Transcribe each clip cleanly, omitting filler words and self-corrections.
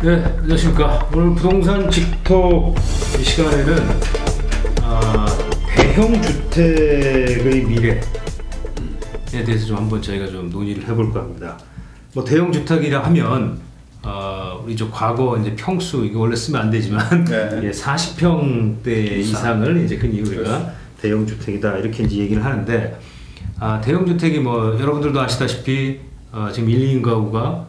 네, 안녕하십니까. 오늘 부동산 직톡 이 시간에는 대형 주택의 미래에 대해서 좀 한번 저희가 좀 논의를 해볼까 합니다. 뭐 대형 주택이라 하면 우리 저 과거 이제 평수 이거 원래 쓰면 안 되지만 네. 40평대 이상을 이제 흔히 우리가 대형 주택이다 이렇게 이제 얘기를 하는데 대형 주택이 뭐 여러분들도 아시다시피 지금 1, 2인 가구가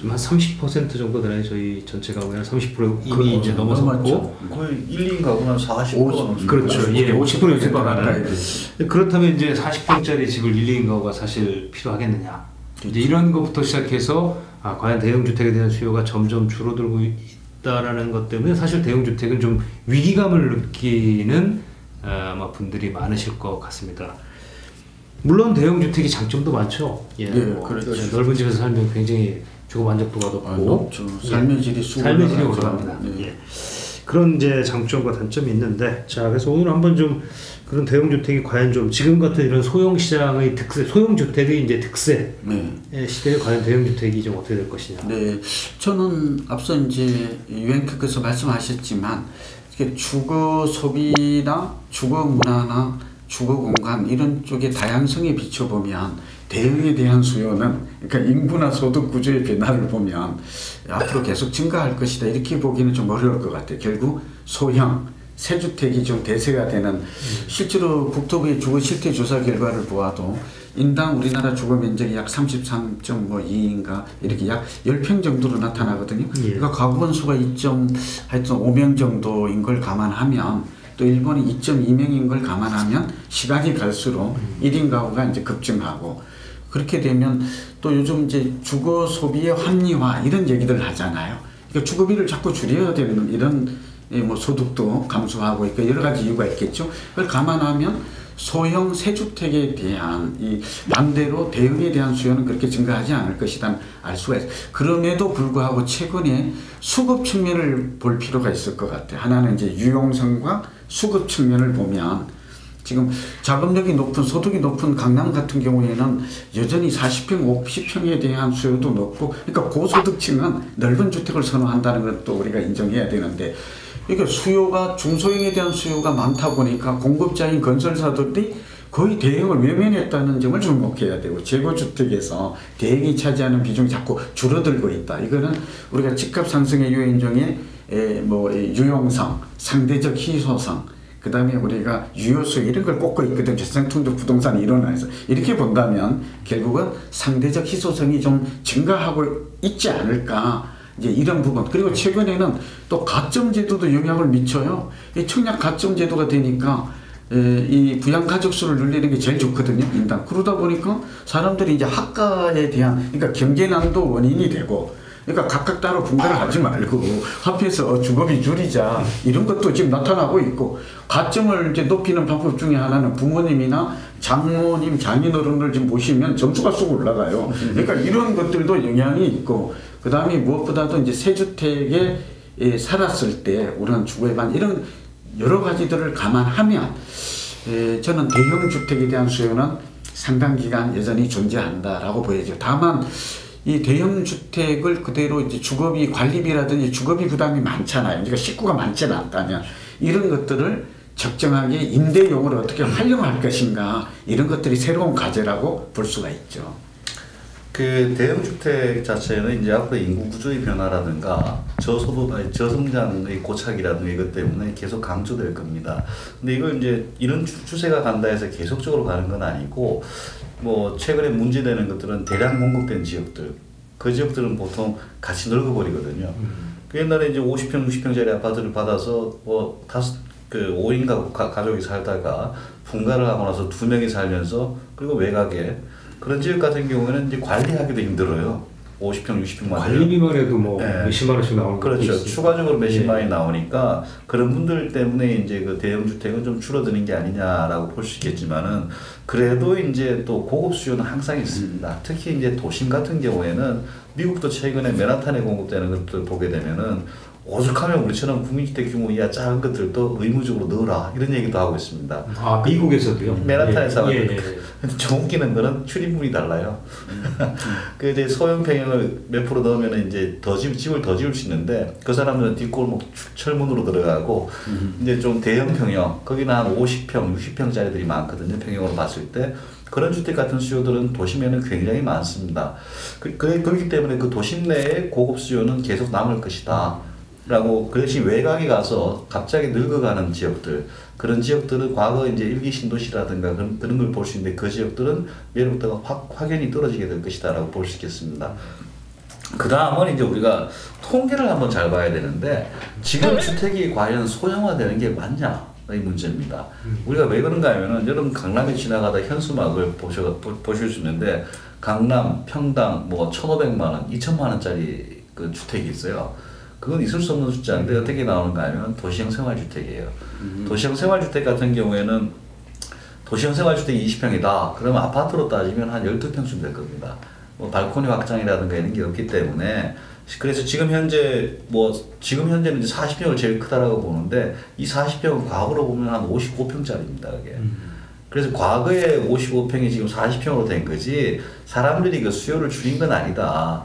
좀 한 30% 정도 되나요? 저희 전체 가구의 한 30% 이미 이제 넘어섰고 거의 1, 2인 가구는 40% 넘습니다. 그렇죠. 예, 50% 이상 가까이. 그렇다면 이제 40평짜리 집을 1, 2인 가구가 사실 필요하겠느냐? 이제 이런 것부터 시작해서 과연 대형 주택에 대한 수요가 점점 줄어들고 있다라는 것 때문에 사실 대형 주택은 좀 위기감을 느끼는 아마 분들이 많으실 것 같습니다. 물론 대형 주택이 장점도 많죠. 예, 그렇죠. 넓은 집에서 살면 굉장히 주거 만족도가 높고 삶의 질이 올라갑니다. 예. 그런 이제 장점과 단점이 있는데, 자 그래서 오늘 한번 좀 그런 대형 주택이 과연 좀 지금 같은 이런 소형 시장의 특세, 소형 주택의 이제 특세 시대에 과연 대형 주택이 좀 어떻게 될 것이냐. 네, 저는 앞서 이제 유엔께서 말씀하셨지만 주거 소비나 주거 문화나 주거 공간 이런 쪽의 다양성에 비춰보면 대형에 대한 수요는 그러니까 인구나 소득 구조의 변화를 보면 앞으로 계속 증가할 것이다 이렇게 보기는 좀 어려울 것 같아요. 결국 소형, 새주택이 좀 대세가 되는 실제로 국토부의 주거 실태 조사 결과를 보아도 인당 우리나라 주거 면적이 약 33.2인가 이렇게 약 10평 정도로 나타나거든요. 그러니까 가구 건수가 2.5명 정도인 걸 감안하면 또 일본이 2.2명인 걸 감안하면 시간이 갈수록 1인 가구가 이제 급증하고 그렇게 되면 또 요즘 이제 주거 소비의 합리화 이런 얘기들 하잖아요. 그러니까 주거비를 자꾸 줄여야 되는 이런 뭐 소득도 감소하고 그러니까 여러 가지 이유가 있겠죠. 그걸 감안하면 소형 새주택에 대한 이 반대로 대형에 대한 수요는 그렇게 증가하지 않을 것이다 알 수가 있어요. 그럼에도 불구하고 최근에 수급 측면을 볼 필요가 있을 것 같아요. 하나는 이제 유용성과 수급 측면을 보면 지금 자금력이 높은 소득이 높은 강남 같은 경우에는 여전히 40평, 50평에 대한 수요도 높고 그러니까 고소득층은 넓은 주택을 선호한다는 것도 우리가 인정해야 되는데 그러니까 수요가 중소형에 대한 수요가 많다 보니까 공급자인 건설사들이 거의 대형을 외면했다는 점을 주목해야 되고 재고주택에서 대형이 차지하는 비중이 자꾸 줄어들고 있다. 이거는 우리가 집값 상승의 요인 중에 뭐 유용성, 상대적 희소성 그 다음에 우리가 유효수 이런 걸 꼽고 있거든. 재생통도 부동산 이론에서 이렇게 본다면 결국은 상대적 희소성이 좀 증가하고 있지 않을까 이제 이런 부분. 그리고 최근에는 또 가점제도도 영향을 미쳐요. 이 청약 가점제도가 되니까 이 부양가족수를 늘리는 게 제일 좋거든요. 인당. 그러다 보니까 사람들이 이제 학가에 대한 그러니까 경제난도 원인이 되고 그러니까 각각 따로 분가를 하지 말고 합해서 주거비 줄이자 이런 것도 지금 나타나고 있고 가점을 이제 높이는 방법 중에 하나는 부모님이나 장모님, 장인어른을 좀 모시면 점수가 쑥 올라가요. 그러니까 이런 것들도 영향이 있고 그 다음에 무엇보다도 이제 새주택에 살았을 때 우리는 주거에 대한 이런 여러 가지들을 감안하면 저는 대형 주택에 대한 수요는 상당 기간 여전히 존재한다라고 보여져요. 다만 이 대형 주택을 그대로 이제 주거비 관리비라든지 주거비 부담이 많잖아요. 그러니까 식구가 많지는 않다면 이런 것들을 적정하게 임대용으로 어떻게 활용할 것인가 이런 것들이 새로운 과제라고 볼 수가 있죠. 그 대형 주택 자체는 이제 앞으로 인구 구조의 변화라든가 저성장의 고착이라든가 이것 때문에 계속 강조될 겁니다. 근데 이걸 이제 이런 추세가 간다 해서 계속적으로 가는 건 아니고 뭐 최근에 문제되는 것들은 대량 공급된 지역들 그 지역들은 보통 같이 늙어버리거든요. 그 옛날에 이제 50평, 60평짜리 아파트를 받아서 뭐 5인 가족이 살다가 분가를 하고 나서 2명이 살면서 그리고 외곽에 그런 지역 같은 경우에는 이제 관리하기도 힘들어요. 50평, 60평만 관리비만 해도 뭐 몇십만 원씩 나오는 그렇죠. 추가적으로 몇십만이 나오니까 그런 분들 때문에 이제 그 대형 주택은 좀 줄어드는 게 아니냐라고 볼 수 있겠지만은 그래도 이제 또 고급 수요는 항상 있습니다. 특히 이제 도심 같은 경우에는 미국도 최근에 맨하탄에 공급되는 것들 보게 되면은 오죽하면 우리처럼 국민주택 규모 이하 작은 것들도 의무적으로 넣어라 이런 얘기도 하고 있습니다. 미국에서도요? 맨하탄에서 근데 좀 웃기는 거는 출입문이 달라요. 그 이제 소형 평형을 몇 프로 넣으면 이제 집을 더 지을 수 있는데 그 사람들은 뒷골목 철문으로 들어가고 이제 좀 대형 평형 거기는 한 50평, 60평짜리들이 많거든요. 평형으로 봤을 때 그런 주택 같은 수요들은 도심에는 굉장히 많습니다. 그렇기 때문에 그 도심 내의 고급 수요는 계속 남을 것이다. 라고 그 대신 외곽에 가서 갑자기 늙어가는 지역들 그런 지역들은 과거 이제 일기 신도시라든가 그런 걸 볼 수 있는데 그 지역들은 매력도가 확연히 떨어지게 될 것이다라고 볼 수 있겠습니다. 그 다음은 이제 우리가 통계를 한번 잘 봐야 되는데 지금 주택이 과연 소형화되는 게 맞냐 이 문제입니다. 우리가 왜 그런가 하면은 여러분 강남에 지나가다 현수막을 보실 수 있는데 강남 평당 뭐 1,500만 원, 2,000만 원짜리 그 주택이 있어요. 그건 있을 수 없는 숫자인데 어떻게 나오는가 하면 도시형 생활주택이에요. 도시형 생활주택 같은 경우에는 도시형 생활주택이 20평이다. 그러면 아파트로 따지면 한 12평쯤 될 겁니다. 뭐 발코니 확장이라든가 이런 게 없기 때문에 그래서 지금 현재는 이제 40평을 제일 크다라고 보는데 이 40평은 과거로 보면 한 55평짜리입니다. 그게. 그래서 과거에 55평이 지금 40평으로 된 거지 사람들이 그 수요를 줄인 건 아니다.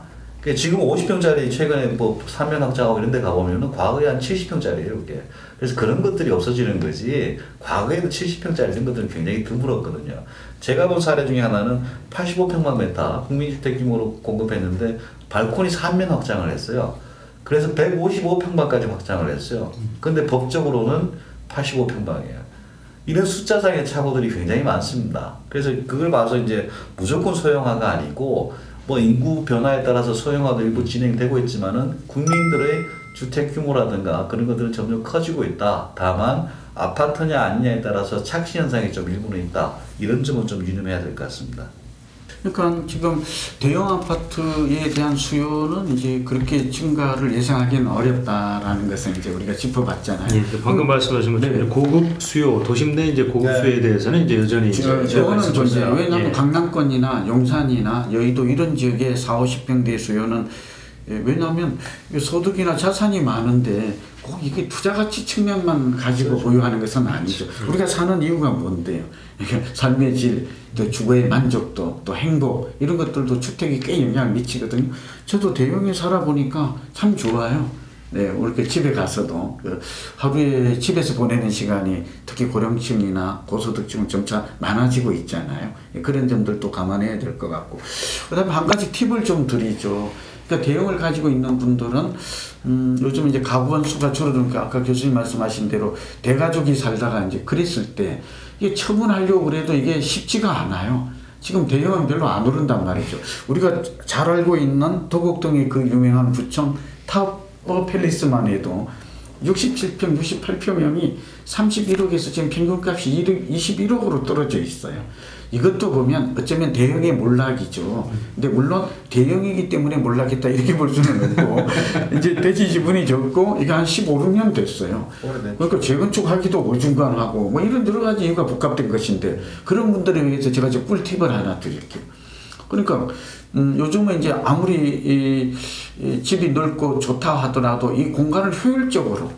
지금 50평짜리 최근에 뭐 3면 확장하고 이런 데 가보면은 과거에 한 70평짜리예요, 그게. 그래서 그런 것들이 없어지는 거지, 과거에도 70평짜리 이런 것들은 굉장히 드물었거든요. 제가 본 사례 중에 하나는 85평만 메타 국민주택 규모로 공급했는데 발코니 3면 확장을 했어요. 그래서 155평방까지 확장을 했어요. 근데 법적으로는 85평방이에요. 이런 숫자상의 착오들이 굉장히 많습니다. 그래서 그걸 봐서 이제 무조건 소형화가 아니고 뭐 인구 변화에 따라서 소형화도 일부 진행되고 있지만은 국민들의 주택 규모라든가 그런 것들은 점점 커지고 있다. 다만 아파트냐 아니냐에 따라서 착시 현상이 좀 일부는 있다. 이런 점은 좀 유념해야 될 것 같습니다. 그러니까 지금 대형 아파트에 대한 수요는 이제 그렇게 증가를 예상하기는 어렵다라는 것을 이제 우리가 짚어봤잖아요. 예, 방금 말씀하신 것처럼 네. 고급 수요, 도심 내 이제 고급 네. 수요에 대해서는 이제 여전히 저거는 존재해요. 왜냐하면 예. 강남권이나 용산이나 여의도 이런 지역의 40-50평대 수요는 왜냐하면 소득이나 자산이 많은데 꼭 이게 투자 가치 측면만 가지고 그렇죠. 보유하는 것은 아니죠. 우리가 사는 이유가 뭔데요? 삶의 질, 또 주거의 만족도, 또 행복 이런 것들도 주택이 꽤 영향을 미치거든요. 저도 대형에 살아보니까 참 좋아요. 네, 이렇게 집에 가서도 하루에 집에서 보내는 시간이 특히 고령층이나 고소득층은 점차 많아지고 있잖아요. 그런 점들도 감안해야 될 것 같고, 그다음에 한 가지 팁을 좀 드리죠. 그러니까 대형을 가지고 있는 분들은 요즘 이제 가구원 수가 줄어드니까 아까 교수님 말씀하신 대로 대가족이 살다가 이제 그랬을 때 이게 처분하려고 그래도 이게 쉽지가 않아요. 지금 대형은 별로 안 오른단 말이죠. 우리가 잘 알고 있는 도곡동의 그 유명한 부천 타워 팰리스만 해도 67평, 68평형이 31억에서 지금 평균값이 21억으로 떨어져 있어요. 이것도 보면 어쩌면 대형의 몰락이죠. 근데 물론 대형이기 때문에 몰락했다 이렇게 볼 수는 없고 이제 대지 지분이 적고 이게 한 15, 16년 됐어요. 그러니까 재건축하기도 어중간하고 뭐 이런 여러 가지 이유가 복합된 것인데 그런 분들에 의해서 제가 이제 꿀팁을 하나 드릴게요. 그러니까 요즘은 이제 아무리 이 집이 넓고 좋다 하더라도 이 공간을 효율적으로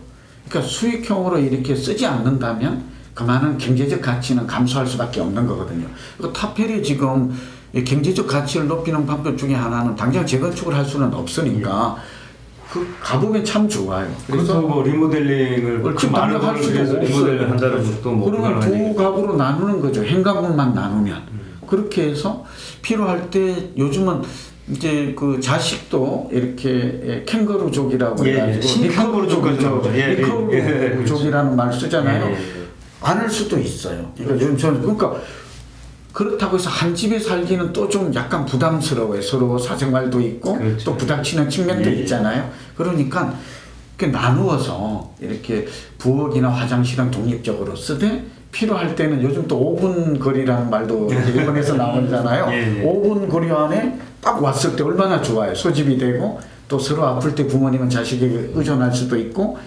그러니까 수익형으로 이렇게 쓰지 않는다면 그만한 경제적 가치는 감소할 수밖에 없는 거거든요. 타펠이 지금 경제적 가치를 높이는 방법 중에 하나는 당장 재건축을 할 수는 없으니까 그 가보면 참 좋아요. 그래서 뭐 리모델링을 많은 걸 위해서 리모델링 한다는 것도 뭐 그러면 두 가구로 나누는 거죠. 행가구만 나누면 그렇게 해서 필요할 때 요즘은 이제 그 자식도 이렇게 캥거루족이라고 해가지고 리커버족이라는 말 쓰잖아요. 않을 수도 있어요. 그러니까 저는 그러니까 그렇다고 해서 한 집에 살기는 또 좀 약간 부담스러워요. 서로 사생활도 있고 그렇죠. 또 부닥치는 측면도 있잖아요. 그러니까 나누어서 이렇게 부엌이나 화장실은 독립적으로 쓰되 필요할 때는 요즘 또 5분 거리라는 말도 일본에서 나오잖아요. 5분 거리 안에 딱 왔을 때 얼마나 좋아요. 소집이 되고 또 서로 아플 때 부모님은 자식에게 의존할 수도 있고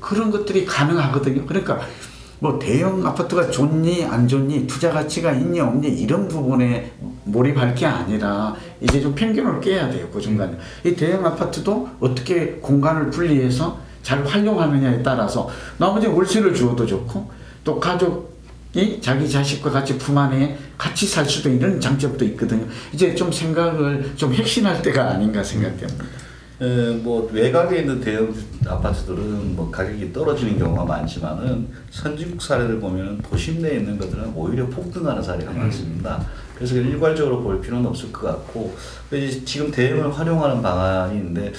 그런 것들이 가능하거든요. 그러니까 뭐 대형 아파트가 좋니 안 좋니 투자 가치가 있니 없니 이런 부분에 몰입할 게 아니라 이제 좀 편견을 깨야 돼요. 그 중간에 이 대형 아파트도 어떻게 공간을 분리해서 잘 활용하느냐에 따라서 나머지 월세를 주어도 좋고 또 가족 자기 자식과 같이 품 안에 같이 살 수도 있는 장점도 있거든요. 이제 좀 생각을 좀 혁신할 때가 아닌가 생각됩니다. 뭐 외곽에 있는 대형 아파트들은 뭐 가격이 떨어지는 경우가 많지만은 선진국 사례를 보면 도심 내에 있는 것들은 오히려 폭등하는 사례가 많습니다. 그래서 일괄적으로 볼 필요는 없을 것 같고, 이제 지금 대형을 활용하는 방안이 있는데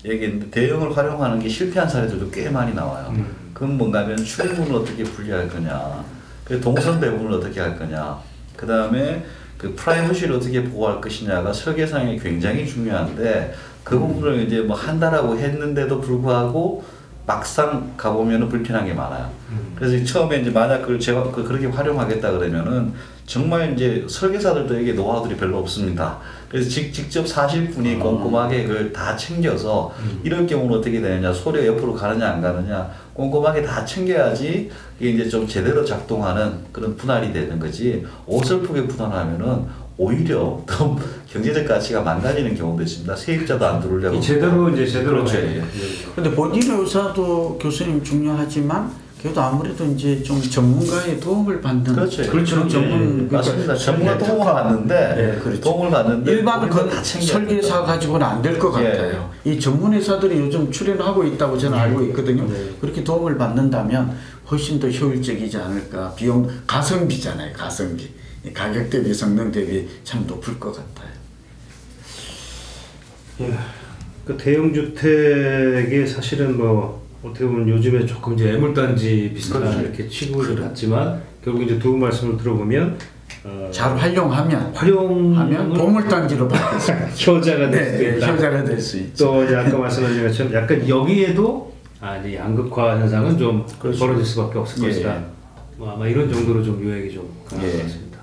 얘기했는데 대형을 활용하는 게 실패한 사례들도 꽤 많이 나와요. 그건 뭔가 하면 출입문을 어떻게 분리할 거냐, 그 동선 배분을 어떻게 할 거냐, 그 다음에 그 프라이버시를 어떻게 보호할 것이냐가 설계상에 굉장히 중요한데 그 부분을 이제 뭐 한다라고 했는데도 불구하고 막상 가보면은 불편한 게 많아요. 그래서 처음에 이제 만약 그걸 제가 그렇게 활용하겠다 그러면은 정말 이제 설계사들도 이게 노하우들이 별로 없습니다. 그래서 직접 사실 분이 꼼꼼하게 그걸 다 챙겨서 이럴 경우는 어떻게 되느냐, 소리가 옆으로 가느냐 안 가느냐 꼼꼼하게 다 챙겨야지 이게 이제 좀 제대로 작동하는 그런 분할이 되는 거지, 어설프게 분할하면은 오히려 더 경제적 가치가 망가지는 경우도 있습니다. 세입자도 안 들어오려고. 제대로 그렇죠. 근데 본인의 의사도 교수님 중요하지만 그래도 아무래도 이제 좀 전문가의 도움을 받는. 그렇죠. 그런 전문 맞습니다. 전문가 도움을 받는데 그렇죠. 도움을 받는데 일반 설계사 가지고는 안 될 것 같아요. 이 전문 회사들이 요즘 출연하고 있다고 저는 알고 있거든요. 그렇게 도움을 받는다면 훨씬 더 효율적이지 않을까. 비용 가성비잖아요. 가성비. 가격 대비 성능 대비 참 높을 것 같아요. 예, 그 대형 주택이 사실은 뭐 어떻게 보면 요즘에 조금 이제 애물단지 비슷한 그렇죠. 이렇게 취급을 받지만 결국 이제 두 분 말씀을 들어보면 잘 활용하면 보물단지로 바뀔 수 있죠. 효자가 될 수 있다. 효자가 될 수 있죠. 또 이제 아까 말씀하신 것처럼 약간 여기에도 이제 양극화 현상은 좀 벌어질 수밖에 없을 것이다. 뭐 아마 이런 정도로 좀 요약이 좀 가능할 것 같습니다.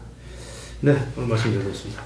네, 오늘 말씀 잘 들었습니다.